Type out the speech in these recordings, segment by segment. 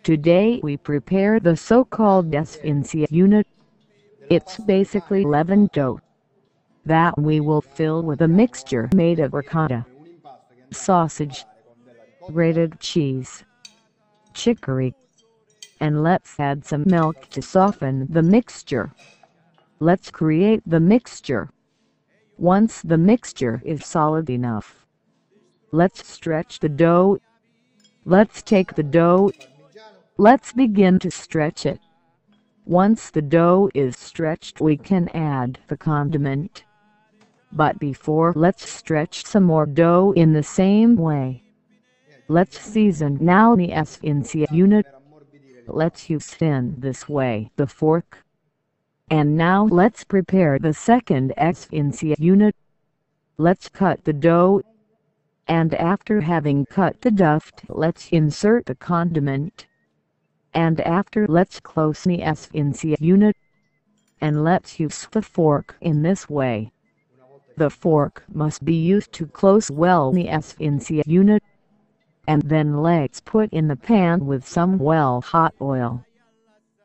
Today we prepare the so-called esfinsia unit. It's basically leavened dough that we will fill with a mixture made of ricotta, sausage, grated cheese, chicory, and let's add some milk to soften the mixture. Let's create the mixture. Once the mixture is solid enough, let's stretch the dough. Let's take the dough. Let's begin to stretch it. Once the dough is stretched, we can add the condiment. But before, let's stretch some more dough in the same way. Let's season now the esfinsia unit. Let's use in this way the fork. And now let's prepare the second esfinsia unit. Let's cut the dough. And after having cut the dough, let's insert the condiment. And after, let's close the esfinsia unit. And let's use the fork in this way. The fork must be used to close well the esfinsia unit. And then let's put in the pan with some hot oil.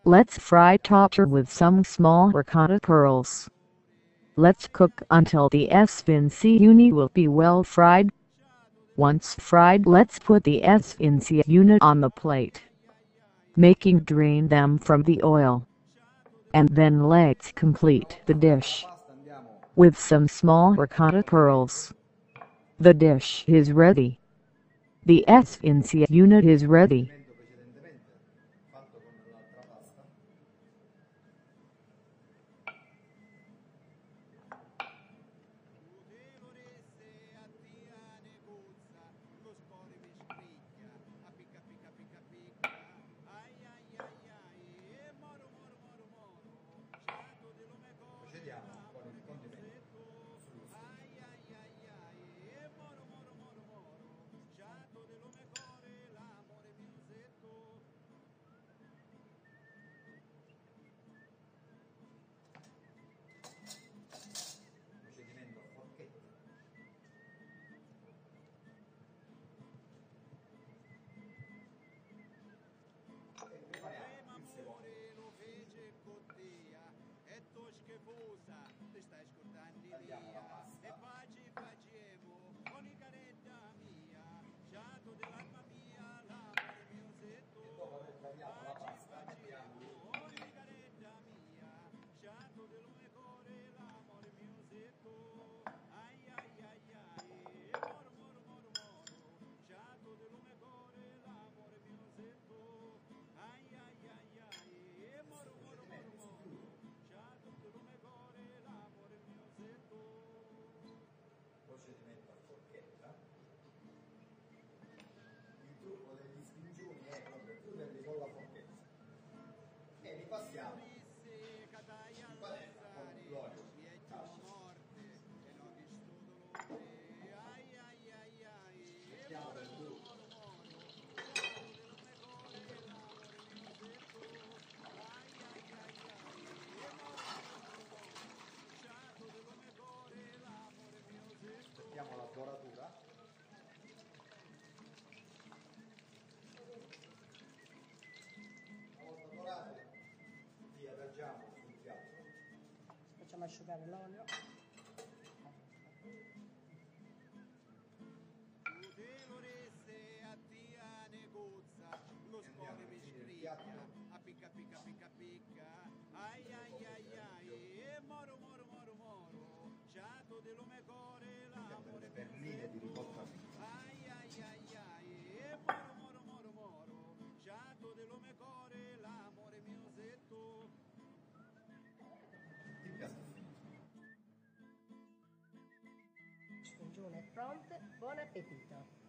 Let's fry topped with some small ricotta pearls. Let's cook until the esfinsia unit will be well fried. Once fried, let's put the esfinsia unit on the plate, making drain them from the oil. And then let's complete the dish with some small ricotta pearls. The dish is ready. The esfinsia unit is ready. Mettiamo la doratura. Una volta dorato, li adagiamo sul piatto. Facciamo asciugare l'olio. Perline di ricotta Spongione è pronto, buon appetito!